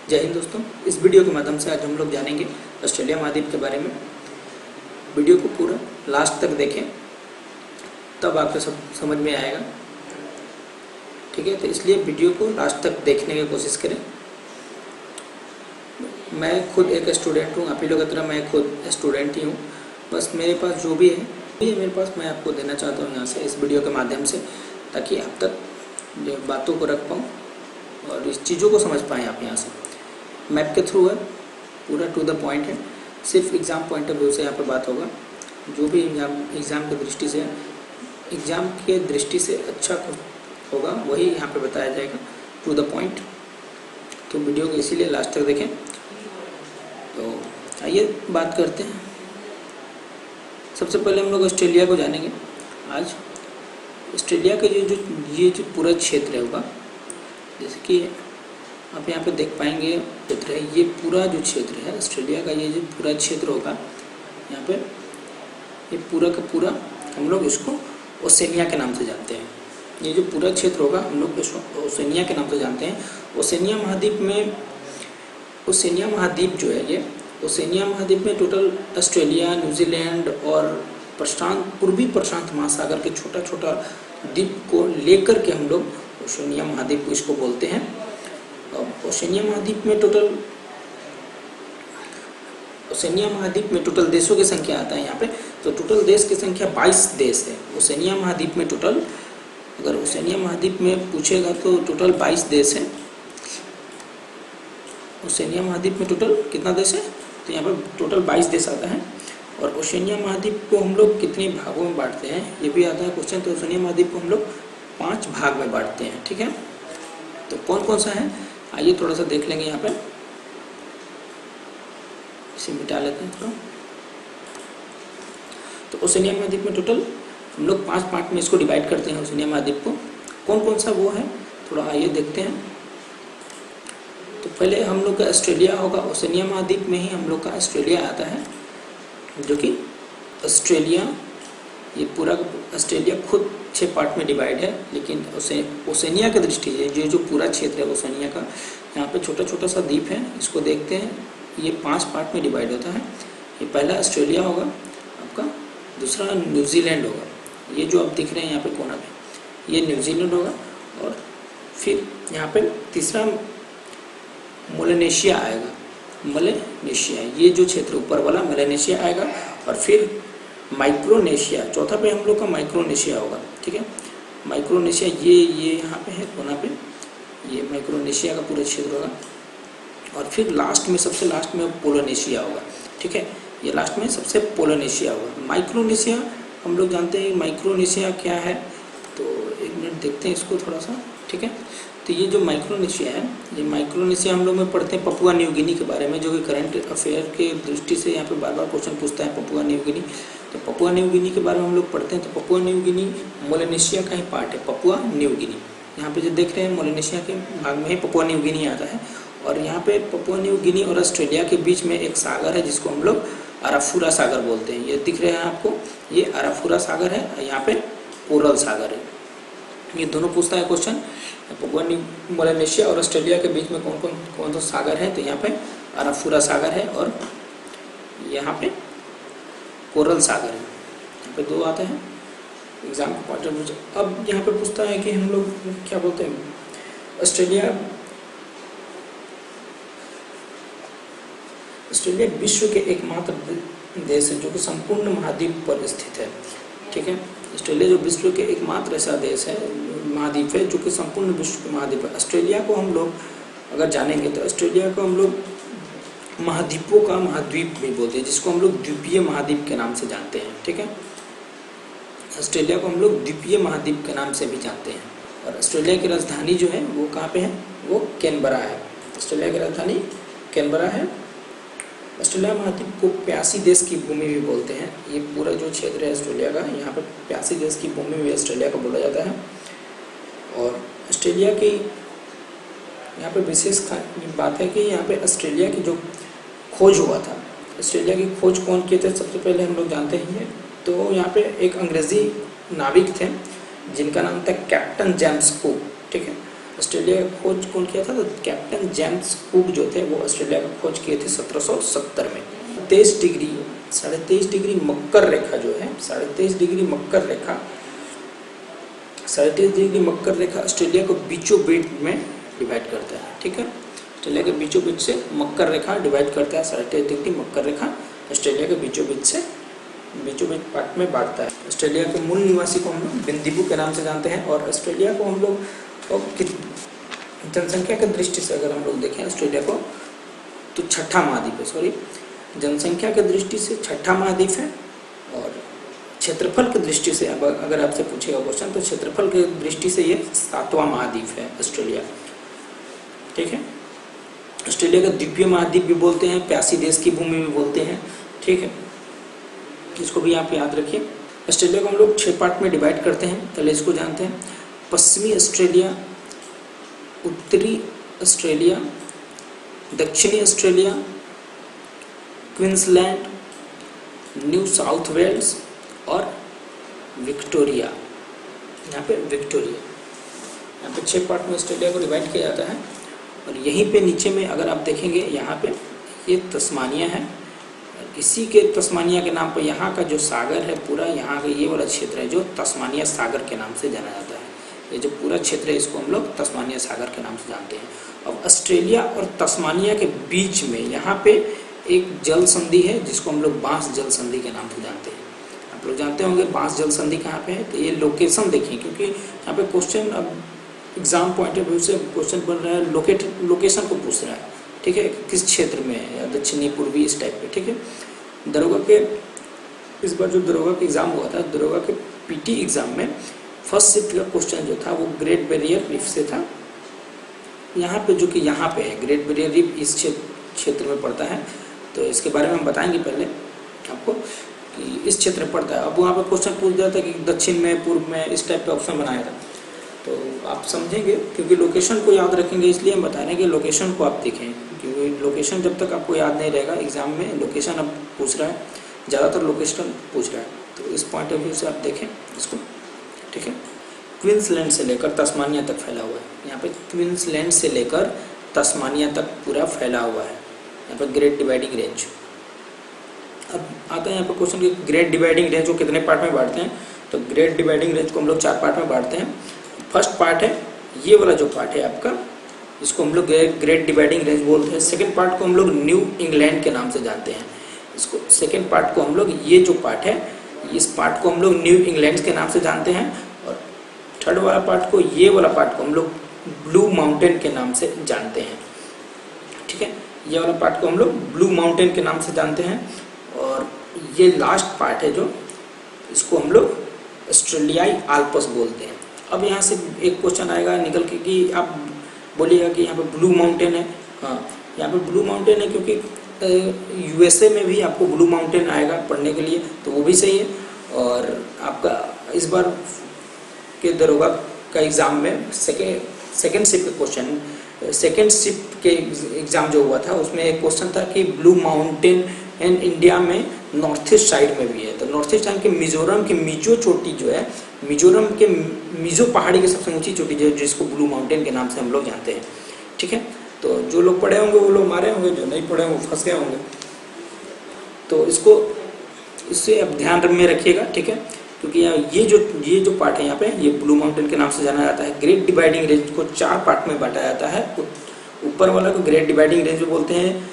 जय हिंद दोस्तों। इस वीडियो के माध्यम से आज हम लोग जानेंगे ऑस्ट्रेलिया महाद्वीप के बारे में। वीडियो को पूरा लास्ट तक देखें, तब आपको सब समझ में आएगा। ठीक है, तो इसलिए वीडियो को लास्ट तक देखने की कोशिश करें। मैं खुद एक स्टूडेंट हूँ, आप ही लोगों की तरह मैं खुद स्टूडेंट ही हूँ। बस मेरे पास जो भी है मेरे पास मैं आपको देना चाहता हूँ यहाँ से, इस वीडियो के माध्यम से, ताकि आप तक बातों को रख पाऊँ और इस चीज़ों को समझ पाएँ आप। यहाँ से मैप के थ्रू है, पूरा टू द पॉइंट है, सिर्फ एग्ज़ाम पॉइंट ऑफ व्यू से यहाँ पर बात होगा। जो भी एग्ज़ाम की दृष्टि से अच्छा होगा वही यहाँ पे बताया जाएगा, टू द पॉइंट। तो वीडियो को इसीलिए लास्ट तक देखें। तो आइए बात करते हैं। सबसे पहले हम लोग ऑस्ट्रेलिया को जानेंगे आज। ऑस्ट्रेलिया का ये जो पूरा क्षेत्र होगा, जैसे कि आप यहाँ पे देख पाएंगे क्षेत्र है, ये पूरा जो क्षेत्र है ऑस्ट्रेलिया का, ये जो पूरा क्षेत्र होगा यहाँ पे, ये पूरा का पूरा हम लोग इसको ओसेनिया के नाम से जानते हैं। ये जो पूरा क्षेत्र होगा हम लोग इसको ओसेनिया के नाम से जानते हैं। ओसेनिया महाद्वीप जो है, ये ओसेनिया महाद्वीप में टोटल ऑस्ट्रेलिया, न्यूजीलैंड और पूर्वी प्रशांत महासागर के छोटा छोटा द्वीप को लेकर के हम लोग ओसेनिया महाद्वीप को इसको बोलते हैं। ओसेनिया महाद्वीप में टोटल देशों की संख्या आता है यहाँ पे। तो टोटल देश की संख्या 22 देश है ओसेनिया महाद्वीप में टोटल। अगर ओसेनिया महाद्वीप में पूछेगा तो टोटल 22 देश है। ओसेनिया महाद्वीप में टोटल कितना देश है, तो यहाँ पर टोटल 22 देश आता है। और ओसेनिया महाद्वीप को हम लोग कितने भागों में बांटते हैं, ये भी आता है क्वेश्चन। तो ओसेनिया महाद्वीप को हम लोग 5 भाग में बांटते हैं। ठीक है, तो कौन कौन सा है आइए थोड़ा सा देख लेंगे। यहाँ पे इसे मिटा लेते हैं थोड़ा। तो ओसेनिया महाद्वीप में टोटल हम लोग 5 पार्ट में इसको डिवाइड करते हैं। ओसेनिया महाद्वीप को कौन कौन सा वो है, थोड़ा आइए देखते हैं। तो पहले हम लोग का ऑस्ट्रेलिया होगा। ओसेनिया महाद्वीप में ही हम लोग का ऑस्ट्रेलिया आता है, जो कि ऑस्ट्रेलिया, ये पूरा ऑस्ट्रेलिया खुद 6 पार्ट में डिवाइड है। लेकिन ओसेनिया की दृष्टि से ये जो पूरा क्षेत्र है ओसेनिया का, यहाँ पे छोटा छोटा सा द्वीप है, इसको देखते हैं। ये 5 पार्ट में डिवाइड होता है। ये पहला ऑस्ट्रेलिया होगा आपका, दूसरा न्यूजीलैंड होगा, ये जो आप दिख रहे हैं यहाँ पे कोना पे, ये न्यूजीलैंड होगा। और फिर यहाँ पे तीसरा मोलेनेशिया आएगा। मोलेनेशिया, ये जो क्षेत्र ऊपर वाला मोलेनेशिया आएगा। और फिर माइक्रोनेशिया, चौथा पे हम लोग का माइक्रोनेशिया होगा। ठीक है, माइक्रोनेशिया ये यहाँ पे है कोना पे, ये माइक्रोनेशिया का पूरा क्षेत्र होगा। और फिर लास्ट में, सबसे लास्ट में पोलिनेशिया होगा। ठीक है, ये लास्ट में सबसे पोलिनेशिया होगा। माइक्रोनेशिया हम लोग जानते हैं माइक्रोनेशिया क्या है, तो एक मिनट देखते हैं इसको थोड़ा सा। ठीक है, तो ये जो माइक्रोनेशिया है, ये माइक्रोनेशिया हम लोग में पढ़ते हैं पपुआ न्यू गिनी के बारे में, जो कि करंट अफेयर के दृष्टि से यहाँ पे बार बार क्वेश्चन पूछता है पपुआ न्यू गिनी। तो पपुआ न्यू गिनी के बारे में हम लोग पढ़ते हैं। तो पपुआ न्यू गिनी मोलेनेशिया का ही पार्ट है, पपुआ न्यू गिनी। यहाँ पे जो देख रहे हैं मोलेनेशिया के भाग में ही पपुआ न्यू गिनी आता है। और यहाँ पे पपुआ न्यू गिनी और ऑस्ट्रेलिया के बीच में एक सागर है, जिसको हम लोग अराफुरा सागर बोलते हैं। ये दिख रहे हैं आपको, ये अराफुरा सागर है, यहाँ पे कोरल सागर है। ये दोनों पूछता है क्वेश्चन, पपुआ न्यू मोलेनेशिया और ऑस्ट्रेलिया के बीच में कौन सा सागर है, तो यहाँ पे अराफुरा सागर है और यहाँ पे कोरल सागर है। यहाँ पे 2 आते हैं एग्जाम के पॉइंट ऑफ व्यू से। अब यहाँ पे पूछता है कि हम लोग क्या बोलते हैं, ऑस्ट्रेलिया विश्व के एकमात्र देश है जो कि संपूर्ण महाद्वीप पर स्थित है। ठीक है, ऑस्ट्रेलिया जो विश्व के एकमात्र ऐसा देश है, महाद्वीप है, जो कि संपूर्ण विश्व के महाद्वीप है। ऑस्ट्रेलिया को हम लोग अगर जानेंगे तो ऑस्ट्रेलिया को हम लोग महाद्वीपों का महाद्वीप भी बोलते हैं, जिसको हम लोग द्वीपीय महाद्वीप के नाम से जानते हैं। ठीक है, ऑस्ट्रेलिया को हम लोग द्वीपीय महाद्वीप के नाम से भी जानते हैं। और ऑस्ट्रेलिया की राजधानी जो है वो कहाँ पे है, वो कैनबरा है। ऑस्ट्रेलिया की राजधानी कैनबरा है। ऑस्ट्रेलिया महाद्वीप को प्यासी देश की भूमि भी बोलते हैं। ये पूरा जो क्षेत्र है ऑस्ट्रेलिया का, यहाँ पर प्यासी देश की भूमि भी ऑस्ट्रेलिया को बोला जाता है। और ऑस्ट्रेलिया की यहाँ पे विशेष बात है कि यहाँ पे ऑस्ट्रेलिया की जो खोज हुआ था, ऑस्ट्रेलिया की खोज कौन किए थे, सबसे पहले हम लोग जानते हैं। तो यहाँ पे एक अंग्रेज़ी नाविक थे जिनका नाम था कैप्टन जेम्स कुक। ठीक है, ऑस्ट्रेलिया का खोज कौन किया था? तो कैप्टन जेम्स कुक जो थे वो ऑस्ट्रेलिया का खोज किए थे 1770 में। 23.5 डिग्री मकर रेखा जो है, 23.5 डिग्री मकर रेखा, 23.5 डिग्री मकर रेखा ऑस्ट्रेलिया को बीचों बीच में डिवाइड करता है। ठीक है, ऑस्ट्रेलिया के बीचों बीच से मकर रेखा डिवाइड करता है। 23.5 डिग्री मकर रेखा ऑस्ट्रेलिया के बीचों बीच पार्ट में बांटता है। ऑस्ट्रेलिया के मूल निवासी को हम लोग बिंदीबू के नाम से जानते हैं। और ऑस्ट्रेलिया को हम लोग जनसंख्या की दृष्टि से अगर हम लोग देखें ऑस्ट्रेलिया को, तो छठा महाद्वीप है, सॉरी, जनसंख्या की दृष्टि से छठा महाद्वीप है। और क्षेत्रफल की दृष्टि से अगर आपसे पूछेगा क्वेश्चन, तो क्षेत्रफल की दृष्टि से ये 7वां महाद्वीप है ऑस्ट्रेलिया। ठीक है, ऑस्ट्रेलिया का द्वीपीय महाद्वीप भी बोलते हैं, प्यासी देश की भूमि भी बोलते हैं। ठीक है, इसको भी आप याद रखिए। ऑस्ट्रेलिया को हम लोग 6 पार्ट में डिवाइड करते हैं, पहले इसको जानते हैं। पश्चिमी ऑस्ट्रेलिया, उत्तरी ऑस्ट्रेलिया, दक्षिणी Australia, Queensland, New South Wales और विक्टोरिया। यहाँ पे विक्टोरिया, यहाँ पे 6 पार्ट में ऑस्ट्रेलिया को डिवाइड किया जाता है। और यहीं पे नीचे में अगर आप देखेंगे, यहाँ पे ये तस्मानिया है। इसी के तस्मानिया के नाम पर यहाँ का जो सागर है पूरा, यहाँ का ये वाला क्षेत्र है जो तस्मानिया सागर के नाम से जाना जाता है। ये जो पूरा क्षेत्र है इसको हम लोग तस्मानिया सागर के नाम से जानते हैं। अब ऑस्ट्रेलिया और तस्मानिया के बीच में यहाँ पे एक जल संधि है जिसको हम लोग बांस जल संधि के नाम से जानते हैं। आप लोग जानते होंगे बांस जल संधि कहाँ पे है। तो ये लोकेशन देखिए, क्योंकि यहाँ पे क्वेश्चन अब एग्जाम पॉइंट ऑफ व्यू से क्वेश्चन बन रहा है, लोकेशन को पूछ रहा है। ठीक है, किस क्षेत्र में है, या दक्षिणी पूर्वी इस टाइप पे। ठीक है, दरोगा के इस बार जो दरोगा का एग्ज़ाम हुआ था, दरोगा के पीटी एग्ज़ाम में फर्स्ट शिफ्ट का क्वेश्चन जो था वो ग्रेट बैरियर रीफ से था। यहाँ पे जो कि यहाँ पे है, ग्रेट बैरियर रीफ इस क्षेत्र में पड़ता है। तो इसके बारे में हम बताएंगे पहले आपको कि इस क्षेत्र में पड़ता है। अब वहाँ पर क्वेश्चन पूछ जाता है कि दक्षिण में, पूर्व में, इस टाइप का ऑप्शन बनाया था। तो आप समझेंगे, क्योंकि लोकेशन को याद रखेंगे, इसलिए हम बता रहे हैं कि लोकेशन को आप देखें, क्योंकि लोकेशन जब तक आपको याद नहीं रहेगा, एग्जाम में लोकेशन अब पूछ रहा है, ज़्यादातर लोकेशन पूछ रहा है। तो इस पॉइंट ऑफ व्यू से आप देखें इसको। ठीक है, क्वींसलैंड से लेकर तस्मानिया तक फैला हुआ है। यहाँ पे क्वींसलैंड से लेकर तस्मानिया तक पूरा फैला हुआ है। यहाँ पर ग्रेट डिवाइडिंग रेंज। अब आता है यहाँ पर क्वेश्चन कि ग्रेट डिवाइडिंग रेंज को कितने पार्ट में बांटते हैं। तो ग्रेट डिवाइडिंग रेंज को हम लोग 4 पार्ट में बांटते हैं। फर्स्ट पार्ट है ये वाला जो पार्ट है आपका, इसको हम लोग ग्रेट डिवाइडिंग रेंज बोलते हैं। सेकंड पार्ट को हम लोग न्यू इंग्लैंड के नाम से जानते हैं। इसको सेकंड पार्ट को हम लोग, ये जो पार्ट है, इस पार्ट को हम लोग न्यू इंग्लैंड के नाम से जानते हैं। और थर्ड वाला पार्ट को, ये वाला पार्ट को हम लोग ब्लू माउंटेन के नाम से जानते हैं। ठीक है, ये वाला पार्ट को हम लोग ब्लू माउंटेन के नाम से जानते हैं। और ये लास्ट पार्ट है जो, इसको हम लोग ऑस्ट्रेलियाई आल्प्स बोलते हैं। अब यहाँ से एक क्वेश्चन आएगा निकल के कि आप बोलिएगा कि यहाँ पे ब्लू माउंटेन है। हाँ, यहाँ पे ब्लू माउंटेन है क्योंकि यूएसए में भी आपको ब्लू माउंटेन आएगा पढ़ने के लिए, तो वो भी सही है। और आपका इस बार के दरोगा का एग्ज़ाम में सेकेंड शिफ्ट का क्वेश्चन, सेकेंड शिफ्ट के एग्ज़ाम जो हुआ था उसमें एक क्वेश्चन था कि ब्लू माउंटेन एंड इंडिया में नॉर्थ ईस्ट साइड में भी है। तो नॉर्थ ईस्ट साइड के मिजोरम की मिजो चोटी जो है, मिजोरम के मिजो पहाड़ी की सबसे ऊंची चोटी जो है, जिसको ब्लू माउंटेन के नाम से हम लोग जानते हैं। ठीक है, तो जो लोग पढ़े होंगे वो लोग मारे होंगे, जो नहीं पढ़े होंगे वो फंस गए होंगे। तो इससे अब ध्यान में रखिएगा। ठीक है, क्योंकि ये जो पार्ट है यहाँ पे, ये ब्लू माउंटेन के नाम से जाना जाता है। ग्रेट डिवाइडिंग रेंज को 4 पार्ट में बांटा जाता है। ऊपर वाला को ग्रेट डिवाइडिंग रेंज बोलते हैं,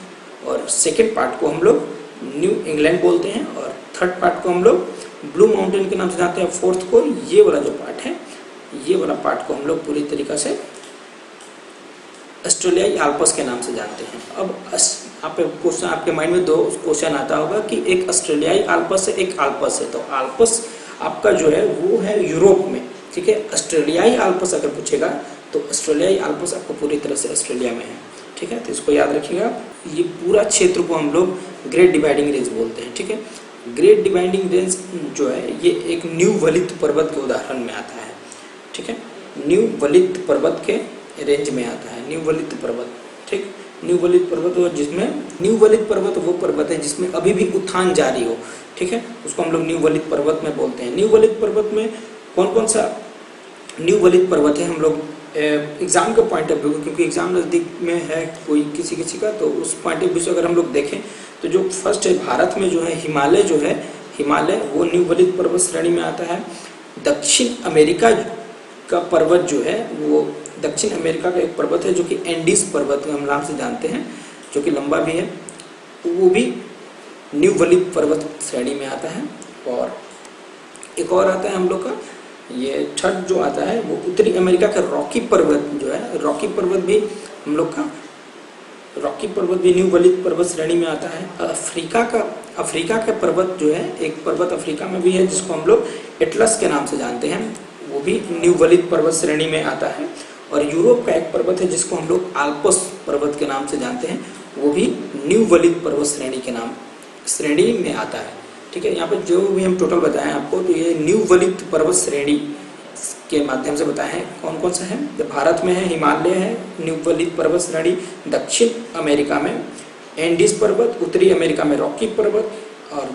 और सेकेंड पार्ट को हम लोग न्यू इंग्लैंड बोलते हैं, और थर्ड पार्ट को हम लोग ब्लू माउंटेन के नाम से जानते हैं। फोर्थ को, ये वाला जो पार्ट है, ये वाला पार्ट को हम लोग पूरी तरीक़ा से ऑस्ट्रेलियाई आल्प्स के नाम से जानते हैं। अब क्वेश्चन आपके माइंड में 2 क्वेश्चन आता होगा कि एक ऑस्ट्रेलियाई आल्प्स है, एक आल्प्स है। तो आल्प्स आपका जो है वो है यूरोप में। ठीक है, ऑस्ट्रेलियाई आल्प्स अगर पूछेगा तो ऑस्ट्रेलियाई आल्प्स आपको पूरी तरह से ऑस्ट्रेलिया में है। ठीक है, तो इसको याद रखिएगा। ये पूरा क्षेत्र को हम लोग ग्रेट डिवाइडिंग रेंज बोलते हैं। ठीक है, ग्रेट डिवाइडिंग रेंज जो है ये एक न्यू वलित पर्वत के उदाहरण में आता है। ठीक है, न्यू वलित पर्वत के रेंज में आता है, न्यू वलित पर्वत। ठीक, न्यू वलित पर्वत, और जिसमें न्यू वलित पर्वत वो पर्वत है जिसमें अभी भी उत्थान जारी हो। ठीक है, उसको हम लोग न्यू वलित पर्वत में बोलते हैं। न्यू वलित पर्वत में कौन कौन सा न्यू वलित पर्वत है हम लोग एग्ज़ाम के पॉइंट ऑफ व्यू, क्योंकि एग्ज़ाम नज़दीक में है कोई किसी किसी का, तो उस पॉइंट ऑफ व्यू से अगर हम लोग देखें तो जो फर्स्ट है भारत में जो है हिमालय, जो है हिमालय वो न्यू वलित पर्वत श्रेणी में आता है। दक्षिण अमेरिका का पर्वत जो है वो दक्षिण अमेरिका का एक पर्वत है जो कि एंडीज पर्वत हम नाम से जानते हैं, जो कि लंबा भी है, वो भी न्यू वलित पर्वत श्रेणी में आता है। और एक और आता है हम लोग का, ये थर्ड जो आता है वो उत्तरी अमेरिका का रॉकी पर्वत जो है, रॉकी पर्वत भी हम लोग का, रॉकी पर्वत भी न्यू वलित पर्वत श्रेणी में आता है। अफ्रीका का पर्वत जो है, एक पर्वत अफ्रीका में भी है जिसको हम लोग एटलस के नाम से जानते हैं, वो भी न्यू वलित पर्वत श्रेणी में आता है। और यूरोप का एक पर्वत है जिसको हम लोग आल्प्स पर्वत के नाम से जानते हैं, वो भी न्यू वलित पर्वत श्रेणी में आता है। ठीक है, यहाँ पे जो भी हम टोटल बताएं आपको, तो ये न्यू वलित पर्वत श्रेणी के माध्यम से बताए हैं कौन कौन सा है। तो भारत में है हिमालय है, न्यू वलित पर्वत श्रेणी, दक्षिण अमेरिका में एंडीज पर्वत, उत्तरी अमेरिका में रॉकी पर्वत, और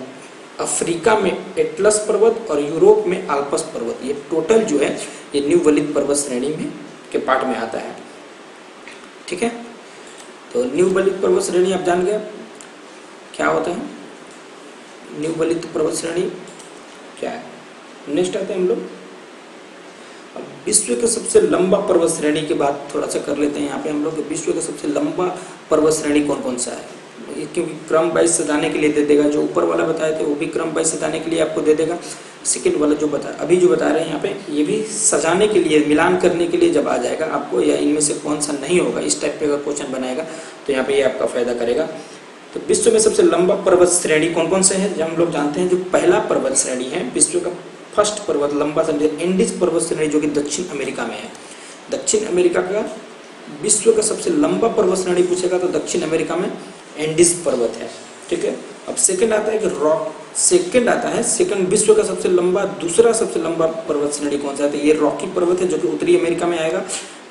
अफ्रीका में एटलस पर्वत, और यूरोप में आल्प्स पर्वत। ये टोटल जो है ये न्यू वलित पर्वत श्रेणी में के पार्ट में आता है। ठीक है, तो न्यू वलित पर्वत श्रेणी आप जान गए क्या होता है। न्यू वलित पर्वत श्रेणी क्या है। नेक्स्ट आते हैं हम लोग, अब विश्व के सबसे लंबा पर्वत श्रेणी की बात थोड़ा सा कर लेते हैं। यहाँ पे हम लोग विश्व का सबसे लंबा पर्वत श्रेणी कौन कौन सा है, क्योंकि क्रम वाइज सजाने के लिए दे देगा। जो ऊपर वाला बताए थे वो भी क्रम वाइज सजाने के लिए आपको दे देगा। सेकेंड वाला जो अभी जो बता रहे हैं यहाँ पे, ये भी सजाने के लिए, मिलान करने के लिए जब आ जाएगा आपको, या इनमें से कौन सा नहीं होगा इस टाइप पे अगर क्वेश्चन बनाएगा तो यहाँ पे ये आपका फायदा करेगा। तो विश्व में सबसे लंबा पर्वत श्रेणी कौन कौन से है, जब हम लोग जानते हैं जो पहला पर्वत श्रेणी है विश्व का फर्स्ट पर्वत लंबा समझे एंडीज पर्वत श्रेणी, जो कि दक्षिण अमेरिका में है। दक्षिण अमेरिका का विश्व का सबसे लंबा पर्वत श्रेणी पूछेगा तो दक्षिण अमेरिका में एंडीज पर्वत है। ठीक है, अब सेकंड आता है कि सेकंड विश्व का सबसे लंबा, दूसरा सबसे लंबा पर्वत श्रेणी कौन सा है, तो ये रॉकी पर्वत है जो कि उत्तरी अमेरिका में आएगा।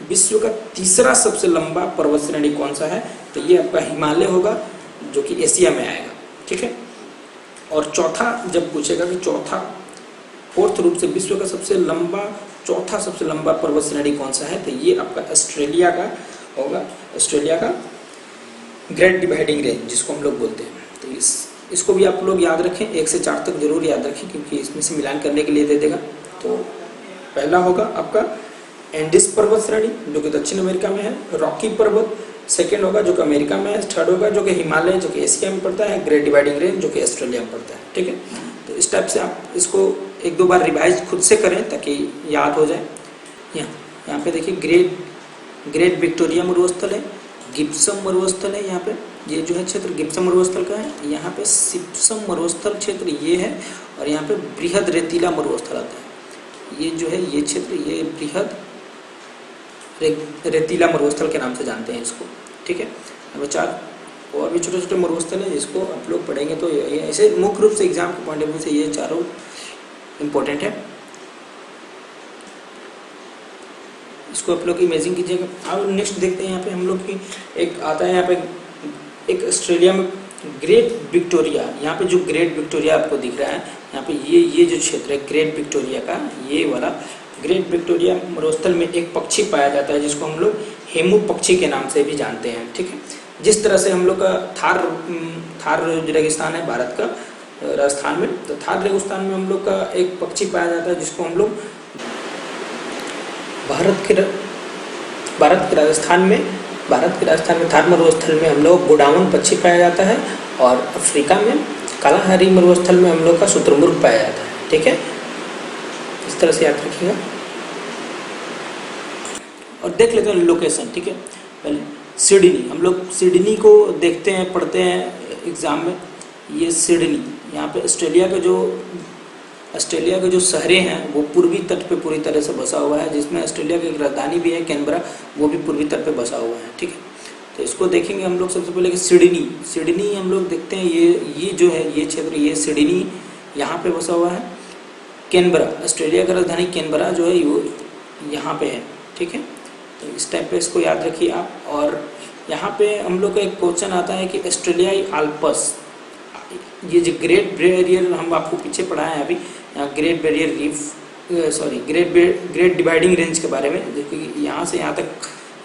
विश्व का तीसरा सबसे लंबा पर्वत श्रेणी कौन सा है, तो ये आपका हिमालय होगा जो कि एशिया में आएगा। ठीक है, और चौथा जब पूछेगा कि फोर्थ रूप से विश्व का चौथा सबसे लंबा पर्वत श्रेणी कौन सा है, तो ये आपका ऑस्ट्रेलिया का होगा। ऑस्ट्रेलिया का ग्रेट डिवाइडिंग रेंज जिसको हम लोग बोलते हैं। तो इसको भी आप लोग याद रखें, 1 से 4 तक जरूर याद रखें, क्योंकि इसमें से मिलान करने के लिए दे देगा। तो पहला होगा आपका एंडीज पर्वत श्रेणी जो कि दक्षिण अमेरिका में है, रॉकी पर्वत सेकेंड होगा जो कि अमेरिका में है, थर्ड होगा जो कि हिमालय जो कि एशिया में पड़ता है, ग्रेट डिवाइडिंग रेंज जो कि ऑस्ट्रेलिया में पड़ता है। ठीक है, तो इस टाइप से आप इसको 1-2 बार रिवाइज खुद से करें ताकि याद हो जाए। यहाँ पे देखिए ग्रेट विक्टोरिया मरुस्थल है, गिब्सम मरुस्थल है। यहाँ पे ये जो है क्षेत्र गिब्सम मरुस्थल का है। यहाँ पे सिप्सम मरुस्थल क्षेत्र ये है, और यहाँ पे बृहद रेतीला मरुस्थल आता है। ये जो है ये क्षेत्र ये बृहद रेतीला मरुस्थल के नाम से जानते हैं इसको। ठीक है, अब 4 और भी छोटे छोटे मरुस्थल हैं जिसको आप लोग पढ़ेंगे तो ये ऐसे मुख्य रूप से एग्जाम के पॉइंट ऑफ व्यू से ये चारों इम्पोर्टेंट है। इसको आप लोग इमेजिन कीजिएगा। अब नेक्स्ट देखते हैं यहाँ पे हम लोग की एक आता है यहाँ पे एक ऑस्ट्रेलिया में ग्रेट विक्टोरिया। यहाँ पे जो ग्रेट विक्टोरिया आपको दिख रहा है यहाँ पे ये जो क्षेत्र है ग्रेट विक्टोरिया का, ये वाला ग्रेट विक्टोरिया मरुस्थल में एक पक्षी पाया जाता है जिसको हम लोग हेमू पक्षी के नाम से भी जानते हैं। ठीक है, जिस तरह से हम लोग का थार रेगिस्तान है भारत का राजस्थान में, तो थार रेगिस्तान में हम लोग का एक पक्षी पाया जाता है जिसको हम लोग भारत के राजस्थान में थार मरुस्थल में हम लोग गोडाउन पक्षी पाया जाता है, और अफ्रीका में कालाहारी मरुस्थल में हम लोग का शुतुरमुर्ग पाया जाता है। ठीक है, इस तरह से याद रखिएगा और देख लेते हैं लोकेशन। ठीक है, पहले सिडनी, हम लोग सिडनी को देखते हैं पढ़ते हैं एग्ज़ाम में। ये सिडनी यहाँ पे ऑस्ट्रेलिया के जो शहरें हैं वो पूर्वी तट पे पूरी तरह से बसा हुआ है, जिसमें ऑस्ट्रेलिया की एक राजधानी भी है कैनबरा, वो भी पूर्वी तट पे बसा हुआ है। ठीक है, तो इसको देखेंगे हम लोग सबसे पहले कि सिडनी हम लोग देखते हैं। ये जो है ये क्षेत्र ये सिडनी यहाँ पे बसा हुआ है। कैनबरा ऑस्ट्रेलिया का राजधानी कैनबरा जो है वो यहाँ पे है। ठीक है, तो इस टाइप पे इसको याद रखिए आप। और यहाँ पे हम लोग का एक क्वेश्चन आता है कि ऑस्ट्रेलियाई आल्प्स, ये जो ग्रेट बैरियर हम आपको पीछे पढ़ाए हैं अभी, यहाँ great barrier reef sorry great dividing range के बारे में। देखिए यहाँ से यहाँ तक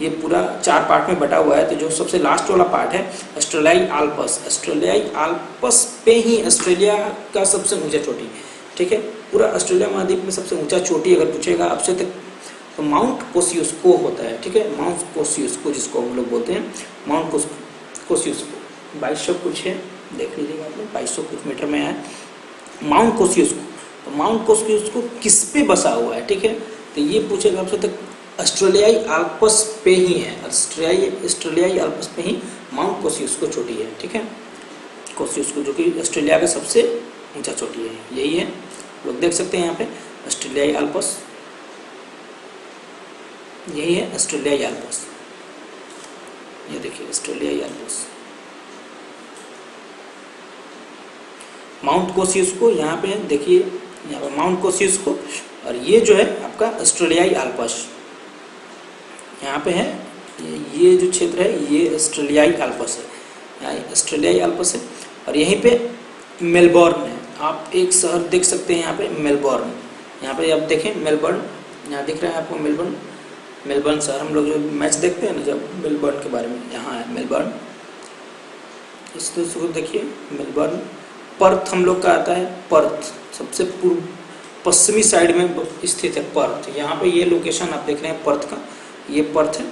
ये पूरा 4 पार्ट में बटा हुआ है। तो जो सबसे लास्ट वाला पार्ट है ऑस्ट्रेलियाई आल्प्स, ऑस्ट्रेलियाई आल्प्स पे ही ऑस्ट्रेलिया का सबसे ऊंचा चोटी, ठीक है। पूरा ऑस्ट्रेलिया महाद्वीप में सबसे ऊंचा चोटी अगर पूछेगा आपसे तो माउंट कोसियुस्को होता है, ठीक है। माउंट कोसियुस्को जिसको हम लोग बोलते हैं माउंट कोसियुस्को 2200 कुछ है, देख लीजिएगा आप लोग 2200 कुछ मीटर में है माउंट कोसियुस्को। तो माउंट कोसियुस्को किस पे बसा हुआ है, ठीक है। तो ये पूछेगा आपसे तो ऑस्ट्रेलियाई आल्प्स पे ही है, ऑस्ट्रेलियाई आल्प्स पे ही माउंट कोसियुस्को चोटी है, ठीक है। कोसियुस्को जो कि ऑस्ट्रेलिया का सबसे ऊंचा चोटी है, यही है। लोग देख सकते हैं यहाँ पे ऑस्ट्रेलियाई आल्प्स, यही है ऑस्ट्रेलियाई आल्प्स। ये देखिए ऑस्ट्रेलियाई आल्प्स, माउंट कोसियुस्को यहाँ पे है, देखिए यहाँ पे माउंट कोसियुस्को, और ये जो है आपका ऑस्ट्रेलियाई आल्प्स यहाँ पे है। ये जो क्षेत्र है ये ऑस्ट्रेलियाई आल्प्स है, ऑस्ट्रेलियाई आल्प्स है। और यहीं पे मेलबोर्न है, आप एक शहर देख सकते हैं यहाँ पे मेलबोर्न, यहाँ पे आप देखें मेलबोर्न, यहाँ दिख रहा है आपको मेलबोर्न, मेलबोर्न शहर। हम लोग जो मैच देखते हैं ना जब मेलबोर्न के बारे में, यहाँ है मेलबोर्न, इस दूसरे को देखिए मेलबोर्न। पर्थ हम लोग का आता है, पर्थ सबसे पूर्व पश्चिमी साइड में स्थित है पर्थ। यहाँ पे ये लोकेशन आप देख रहे हैं पर्थ का, ये पर्थ है,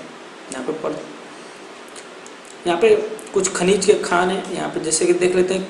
यहाँ पे पर्थ। यहाँ पे कुछ खनिज के खान है, यहाँ पे जैसे कि देख लेते हैं